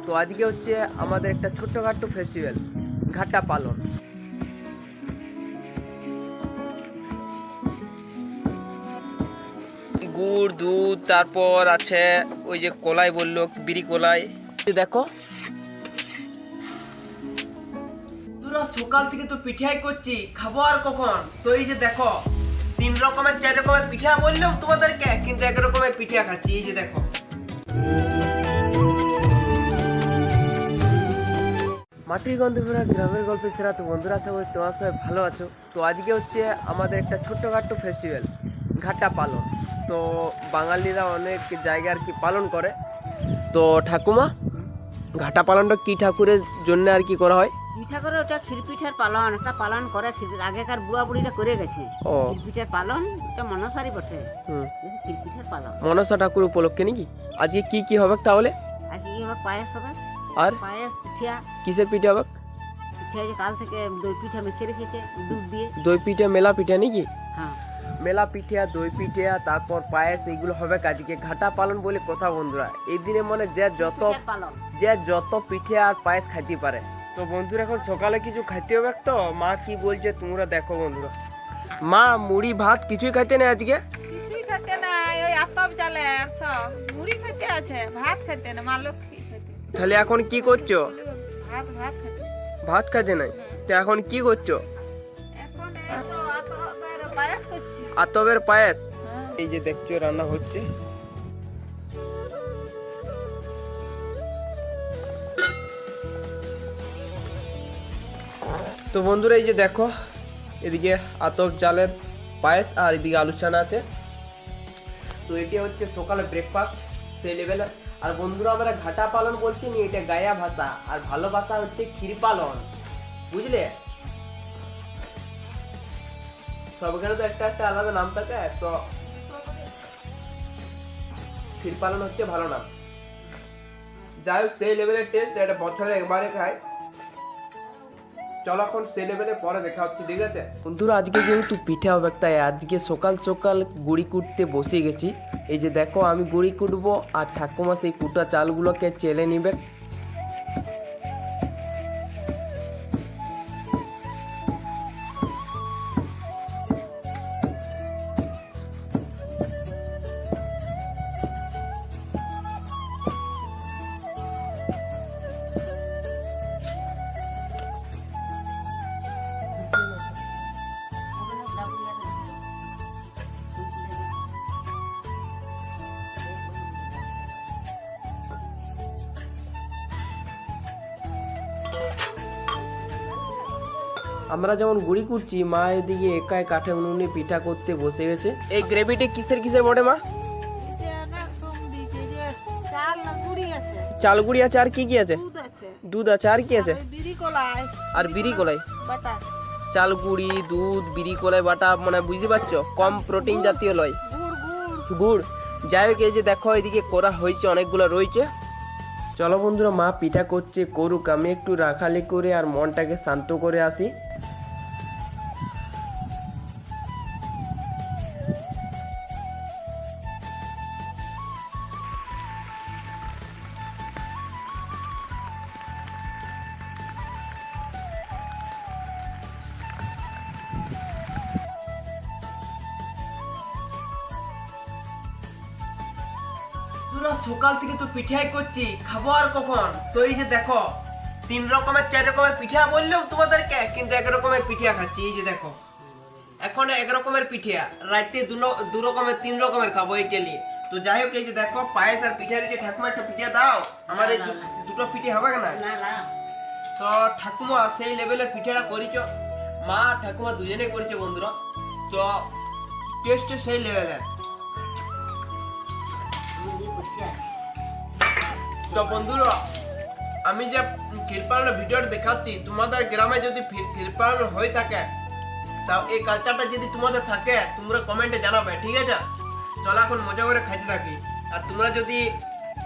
তো আজকে হচ্ছে আমাদের একটা ছোট্টখাট্টো ফেস্টিভ্যাল, ঘাটা পালন। গুড়, দুধ, তারপর আছে ওই যে কলাই বললো, বিড়ি কলাই। দেখো পুরো সকাল থেকে তো পিঠাই করছি, খাবো আর কখন। তো এই যে দেখো 3 রকমের 4 রকমের পিঠা বললাম তোমাদেরকে, কিন্তু 1 রকমের পিঠা খাচ্ছি। এই যে দেখো মাটির গন্ধে ভরা গ্রামের গল্পে সেরা। তো বন্ধুরা, আশা করি তোমার সবাই ভালো আছো। তো আজকে হচ্ছে আমাদের একটা ছোট্টখাট্টো ফেস্টিভ্যাল, ঘাটা পালন। তো বাঙালিরা অনেক জায়গায় আর কি পালন করে। তো ঠাকুমা, ঘাটা পালনটা কি ঠাকুরের জন্য আর কি করা হয়? পিঠা করে ওটা ক্ষীরপিঠার পালন, একটা পালন করেছে আগেকার বুড়া বুড়িরা করে গেছে। ও ক্ষীরপিঠার পালন, এটা মনসারই বটে। হুম, ক্ষীরপিঠার পালন মনসা ঠাকুর উপলক্ষে নাকি? আজকে কি কি হবে তাহলে? আর কি হবে? পায়েস হবে। আর পায়েস, পিঠা। কিসের পিঠা হবে? পিঠা যে কাল থেকে দই পিঠা মেখে রেখেছে দুধ দিয়ে। দই পিঠা, মেলা পিঠা নাকি? হ্যাঁ, মেলা পিঠা, দই পিঠা, তারপর পায়েস, এগুলো হবে আজকে ঘাটা পালন বলে কথা। বন্ধুরা, এই দিনে মানে যে যত পিঠে আর পায়েস খাইতে পারে। তো বন্ধুরা, এখন সকালে কিছু খাইতে হবে তো। মা কি বলছে তোমরা দেখো বন্ধুরা। মা মুড়ি ভাত কিছুই খাইতে নেই আজকে? কিছুই খেতে নাই, ওই আতপ জালে সব মুড়ি খেতে আছে, ভাত খেতে না। মা লক্ষ্মী খেতে। তাহলে এখন কি করছো? ভাত ভাত খেতে। ভাত খাইতে নাই? তো এখন কি করছো? এখন এই তো আতপের পায়েস করছি। আতবের পায়েস। হ্যাঁ। এই যে দেখছো রান্না হচ্ছে। তো বন্ধুরা, এই যে দেখো এদিকে আতপ চালের পায়েস আর এদিকে আলু চানা আছে। তো এটি হচ্ছে সকালে ব্রেকফাস্ট সেই লেভেলের। আর বন্ধুরা, আমরা ঘাটা পালন বলছি নি, এটা গায়া ভাষা, আর ভালো ভাষা হচ্ছে ক্ষীর পালন, বুঝলে? সবখানে তো একটা একটা আলাদা নাম থাকে। তো ক্ষীর পালন হচ্ছে ভালো নাম। যাই হোক, সেই লেভেলের টেস্ট, এটা বছরে একবারে খায়। চলো এখন সেই লেভেলে পরে দেখা হচ্ছে, ঠিক আছে বন্ধুরা? আজকে যেহেতু পিঠে হবে, তাই আজকে সকাল সকাল গুড়ি কুটতে বসে গেছি। এই যে দেখো, আমি গুড়ি কুটবো আর ঠাকুমা সেই কুটা চালগুলোকে চেলে নিবে। আমরা যেমন গুড়ি কুটছি, মা এদিকে একাই কাঠে উনুনে পিঠা করতে বসে গেছে। এই গ্রেভিটা কিসের কিসের বটে মা? এই যে একদম দিছে যে চাল না গুড়ি আছে, চাল গুড়ি আছে, আর কি কি আছে? দুধ আছে, দুধ আছে, আর কি আছে? ওই বিড়ি কলাই আর বিড়ি কলাই। বাটা, চাল গুড়ি, দুধ, বিড়ি কলাই বাটা, মানে বুঝতে পারছো, কম প্রোটিন জাতীয় লয়। গুড় গুড়। গুড়। যাই হোক, এই যে দেখো এদিকে করা হয়েছে, অনেকগুলো রয়েছে। চলো বন্ধুরা, মা পিঠা করছে, করুক, আমি একটু রাখালি করে আর মনটাকে শান্ত করে আসি। পুরো সকাল থেকে তো পিঠাই করছি, খাবো আর কখন। তো এই যে দেখো 3 রকমের 4 রকমের পিঠা বললাম তোমাদেরকে, কিন্তু 1 রকমের পিঠা খাচ্ছি। এই যে দেখো, এখন 1 রকমের পিঠা, রাতে 2 রকমের 3 রকমের খাবো এইটা নিয়ে। তো যাই হোক, এই যে দেখো পায়েস আর পিঠা দিচ্ছে। ঠাকুমা একটা পিঠা দাও, আমার এই দুটো পিঠে হবে না? না না, তো ঠাকুমা সেই লেভেলের পিঠাটা করেছ, মা ঠাকুমা দুজনে করেছে বন্ধুরা। তো টেস্ট সেই লেভেলের। তো বন্ধুরা, আমি যে ক্ষীর পালনের ভিডিওটা দেখাচ্ছি, তোমাদের গ্রামে যদি ক্ষীর পালন হয়ে থাকে, তাও এই কালচারটা যদি তোমাদের থাকে, তোমরা কমেন্টে জানাবে, ঠিক আছে? চলো এখন মজা করে খাইতে থাকি। আর তোমরা যদি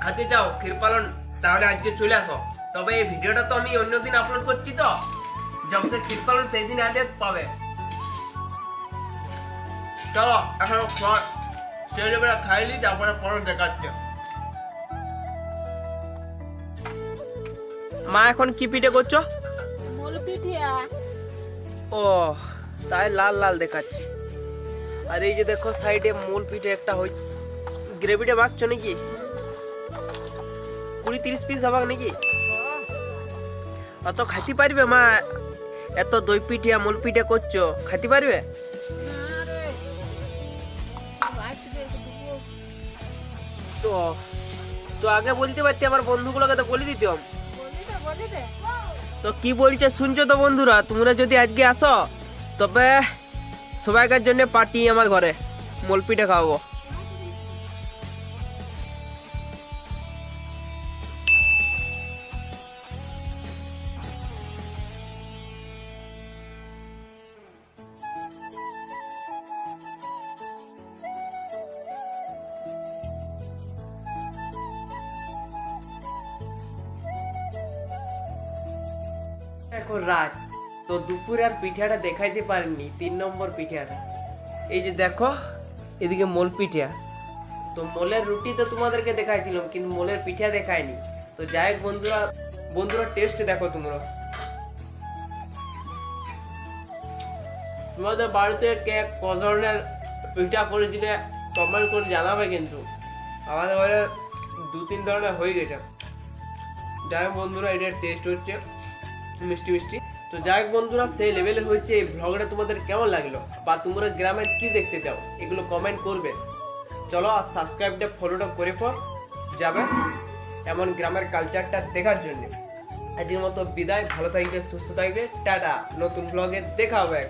খেতে চাও ক্ষীর পালন, তাহলে আজকে চলে আসো। তবে এই ভিডিওটা তো আমি অন্যদিন আপলোড করছি, তো যখন ক্ষীর পালন সেই দিন আগে পাবে। চলো এখন সেই লেভেলে খাইলি, তারপরে পরে দেখাচ্ছে। মা এখন কি পিঠে করছো? মূল পিঠিয়া। ও তাই লাল লাল দেখাচ্ছে। আর এই যে দেখো সাইডে মূল পিঠে একটা হই, গ্রেভিটা মাখছো নাকি? 20-30 পিস হবাক নাকি? অত খাইতে পারবে মা? এত দই পিঠিয়া মূল পিঠে করছো, খাইতে পারবে? তো তো আগে বলতে পারতি, আমার বন্ধুগুলোকে তো বলে দিতাম। তো কি বলছে শুনছো তো বন্ধুরা, তোমরা যদি আজকে আসো তবে সবাইকার জন্য পার্টি আমার ঘরে, মূল পিঠে খাওয়াবো। এখন রাত, তো দুপুরে আর পিঠাটা দেখাইতে পারিনি, 3 নম্বর পিঠাটা। এই যে দেখো এদিকে মোল পিঠা, তো মোলের রুটি তো তোমাদেরকে দেখাইছিলাম, কিন্তু মোলের পিঠা দেখাইনি। তো যাই হোক বন্ধুরা, টেস্ট দেখো তোমরা। তোমাদের বাড়িতে কে ক ধরনের পিঠা করেছিলে কমেন্ট করে জানাবে, কিন্তু আমাদের বাড়িতে 2-3 ধরনের হয়ে গেছে। যাই হোক বন্ধুরা, এটার টেস্ট হচ্ছে মিষ্টি মিষ্টি। তো যাই হোক বন্ধুরা, সেই লেভেলের হয়েছে এই ব্লগটা। তোমাদের কেমন লাগলো বা তোমরা গ্রামে কি দেখতে চাও এগুলো কমেন্ট করবে। চলো আর সাবস্ক্রাইবটা ফলোটা করে পর যাবে এমন গ্রামের কালচারটা দেখার জন্য। আজকের মতো বিদায়, ভালো থাকবে, সুস্থ থাকবে, টাটা। নতুন ব্লগে দেখা হবে।